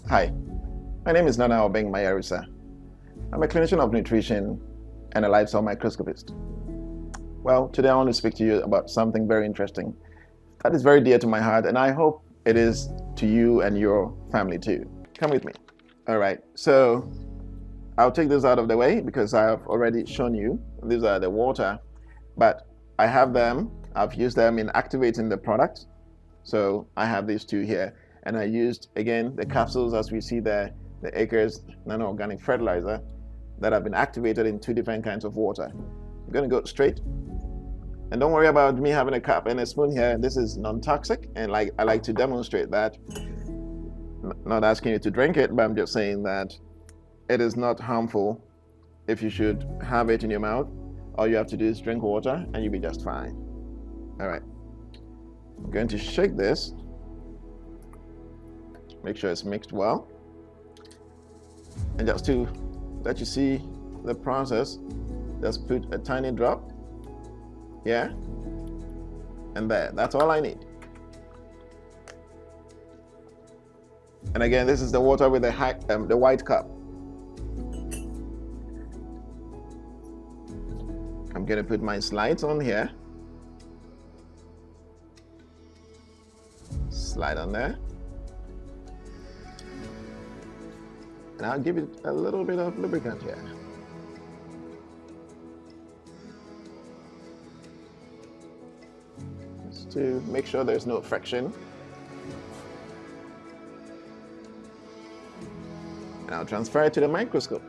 Hi, my name is Nana Obeng Mayarisa. I'm a clinician of nutrition and a lifestyle microscopist. Well, today I want to speak to you about something very interesting that is very dear to my heart, and I hope it is to you and your family too. Come with me. All right, so I'll take this out of the way because I have already shown you. These are the water, but I've used them in activating the product. So I have these two here, and I used, again, the capsules as we see there, the Acres Nano Organic Fertilizer that have been activated in two different kinds of water. I'm going to go straight. And don't worry about me having a cup and a spoon here. This is non-toxic, and I like to demonstrate that. Not asking you to drink it, but I'm just saying that it is not harmful if you should have it in your mouth. All you have to do is drink water and you'll be just fine. All right. I'm going to shake this. Make sure it's mixed well. And just to let you see the process, just put a tiny drop here and there. That's all I need. And again, this is the water with the white cup. I'm going to put my slides on here. Slide on there. And I'll give it a little bit of lubricant here. Just to make sure there's no friction. And I'll transfer it to the microscope.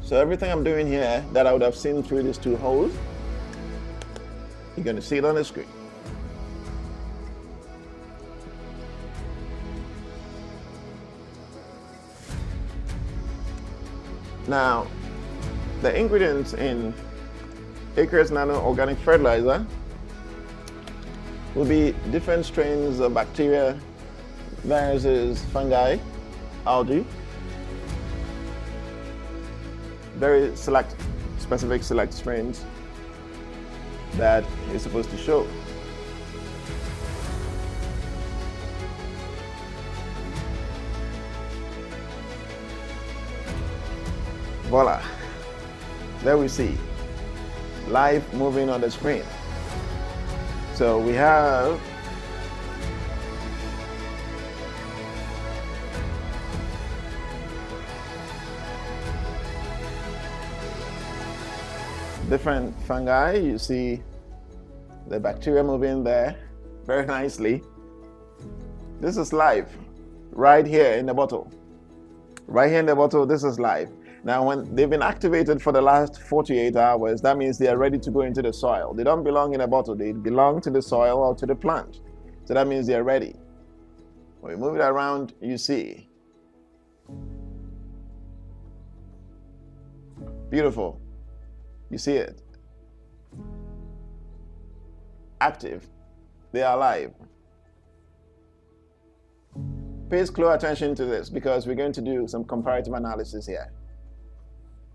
So everything I'm doing here that I would have seen through these two holes, you're going to see it on the screen. Now, the ingredients in Acres Nano Organic Fertilizer will be different strains of bacteria, viruses, fungi, algae, very specific select strains that is supposed to show. Voila, there we see live moving on the screen. So we have different fungi. You see the bacteria moving there very nicely. This is live right here in the bottle. Right here in the bottle, this is live. Now, when they've been activated for the last 48 hours, that means they are ready to go into the soil. They don't belong in a bottle. They belong to the soil or to the plant. So that means they are ready. When we move it around, you see. Beautiful. You see it. Active. They are alive. Pay close attention to this because we're going to do some comparative analysis here.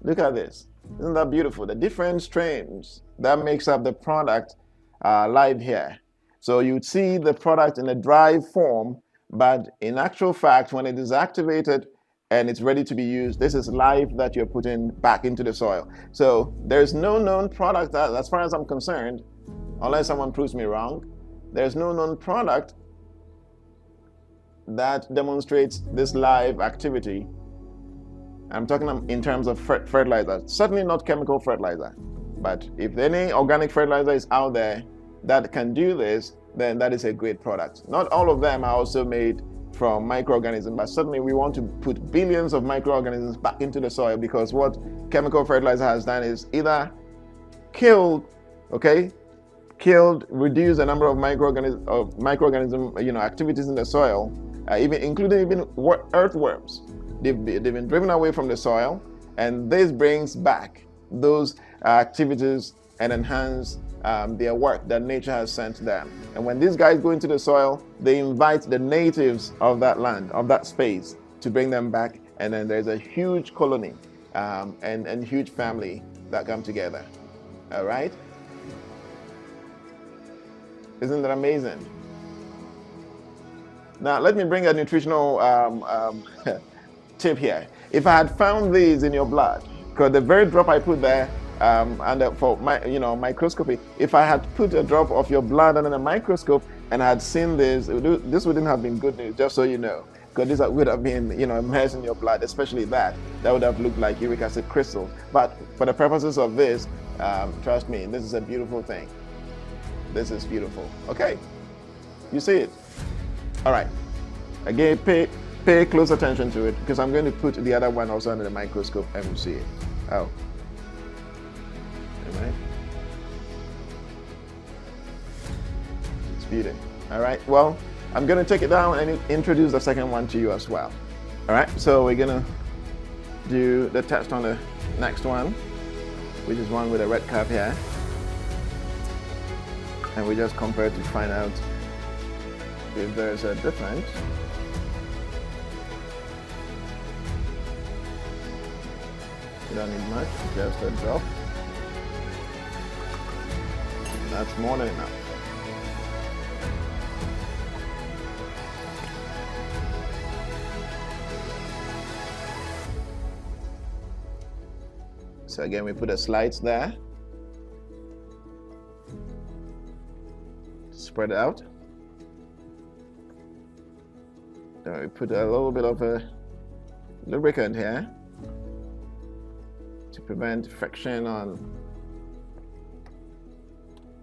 Look at this. Isn't that beautiful? The different strains that makes up the product are live here. So you'd see the product in a dry form, but in actual fact, when it is activated and it's ready to be used, this is live that you're putting back into the soil. So there's no known product that, as far as I'm concerned, unless someone proves me wrong, there's no known product that demonstrates this live activity. I'm talking in terms of fertilizer, certainly not chemical fertilizer. But if any organic fertilizer is out there that can do this, then that is a great product. Not all of them are also made from microorganisms, but certainly we want to put billions of microorganisms back into the soil because what chemical fertilizer has done is either killed, reduce the number of microorganism activities in the soil, including earthworms. They've been driven away from the soil, and this brings back those activities and enhance their work that nature has sent to them. And when these guys go into the soil, they invite the natives of that land, of that space, to bring them back. And then there's a huge colony and huge family that come together. All right? Isn't that amazing? Now, let me bring a nutritional tip here. If I had found these in your blood, because the very drop I put there, for microscopy, if I had put a drop of your blood under the microscope and I had seen this, this wouldn't have been good news, just so you know. Because this would have been, immersed in your blood, especially that would have looked like uric acid crystals. But for the purposes of this, trust me, this is a beautiful thing. This is beautiful. Okay, you see it. All right. Again, pay close attention to it, because I'm going to put the other one also under the microscope and we'll see it. Oh. All right. It's beautiful. All right. Well, I'm going to take it down and introduce the second one to you as well. All right. So we're going to do the test on the next one, which is one with a red cap here. And we just compare to find out if there's a difference. You don't need much, just a drop. That's more than enough. So again, we put the slides there. Spread it out. Then we put a little bit of a lubricant here to prevent friction on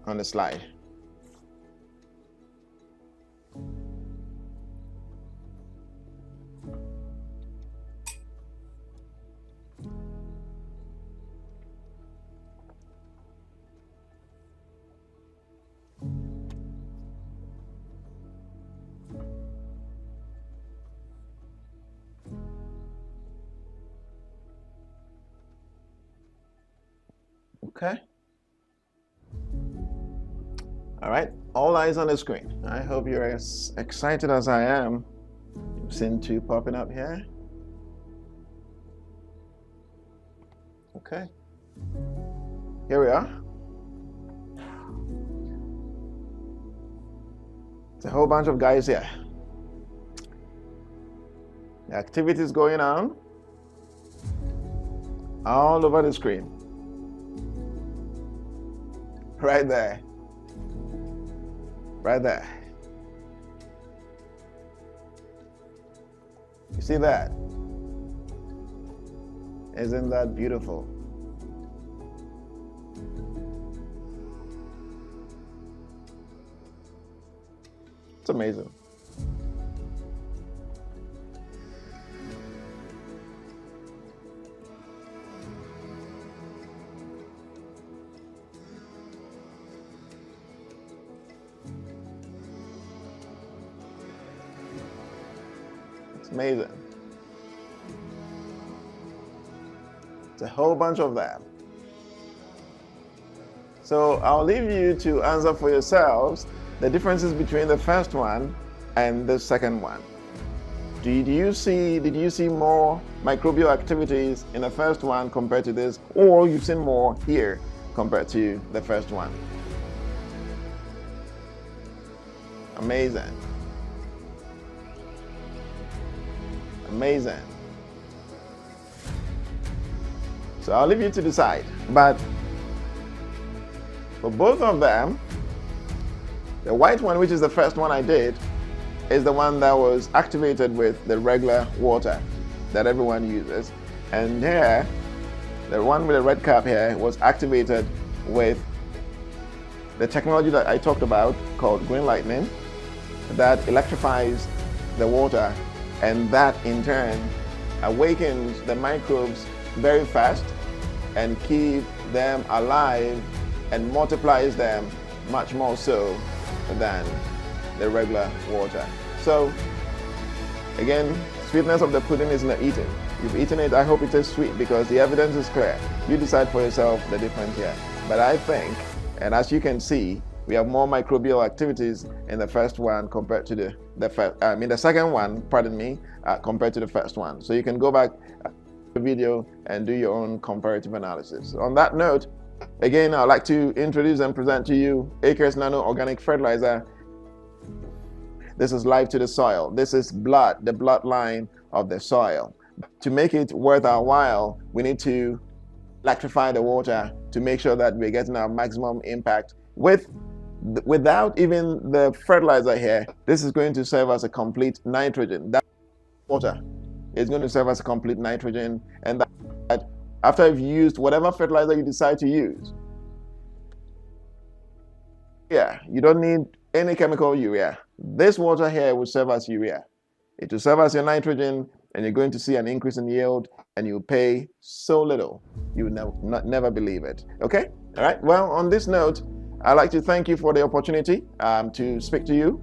the slide. Okay. All right, all eyes on the screen. I hope you're as excited as I am. You've seen two popping up here. Okay. Here we are. It's a whole bunch of guys here. The activity is going on all over the screen. Right there. Right there. You see that? Isn't that beautiful? It's amazing. Amazing. It's a whole bunch of them. So I'll leave you to answer for yourselves the differences between the first one and the second one. Did you see more microbial activities in the first one compared to this, or you've seen more here compared to the first one? Amazing. Amazing. So I'll leave you to decide. But for both of them, the white one, which is the first one I did, is the one that was activated with the regular water that everyone uses. And here, the one with the red cap here was activated with the technology that I talked about called green lightning that electrifies the water, and that in turn awakens the microbes very fast and keep them alive and multiplies them much more so than the regular water. So again, sweetness of the pudding is in the eating. You've eaten it, I hope it is sweet, because the evidence is clear. You decide for yourself the difference here. But I think, and as you can see, we have more microbial activities in the first one compared to the second one, pardon me, compared to the first one. So you can go back to the video and do your own comparative analysis. On that note, again, I'd like to introduce and present to you Acres Nano Organic Fertilizer. This is life to the soil. This is blood, the bloodline of the soil. To make it worth our while, we need to electrify the water to make sure that we're getting our maximum impact without even the fertilizer here. This is going to serve as a complete nitrogen. That water is going to serve as a complete nitrogen, and that after you've used whatever fertilizer you decide to use, you don't need any chemical urea. This water here will serve as urea. It will serve as your nitrogen, and you're going to see an increase in yield, and you'll pay so little you will never believe it. Okay? All right. Well, on this note, I'd like to thank you for the opportunity to speak to you.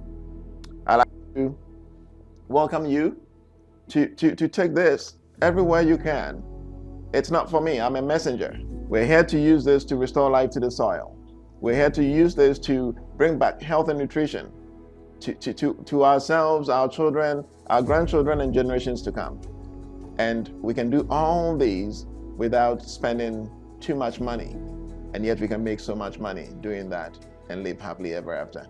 I'd like to welcome you to take this everywhere you can. It's not for me. I'm a messenger. We're here to use this to restore life to the soil. We're here to use this to bring back health and nutrition to ourselves, our children, our grandchildren, and generations to come. And we can do all these without spending too much money. And yet we can make so much money doing that and live happily ever after.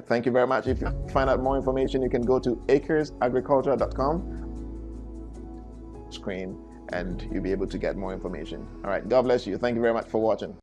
Thank you very much. If you find out more information, you can go to acresagriculture.com screen and you'll be able to get more information. All right. God bless you. Thank you very much for watching.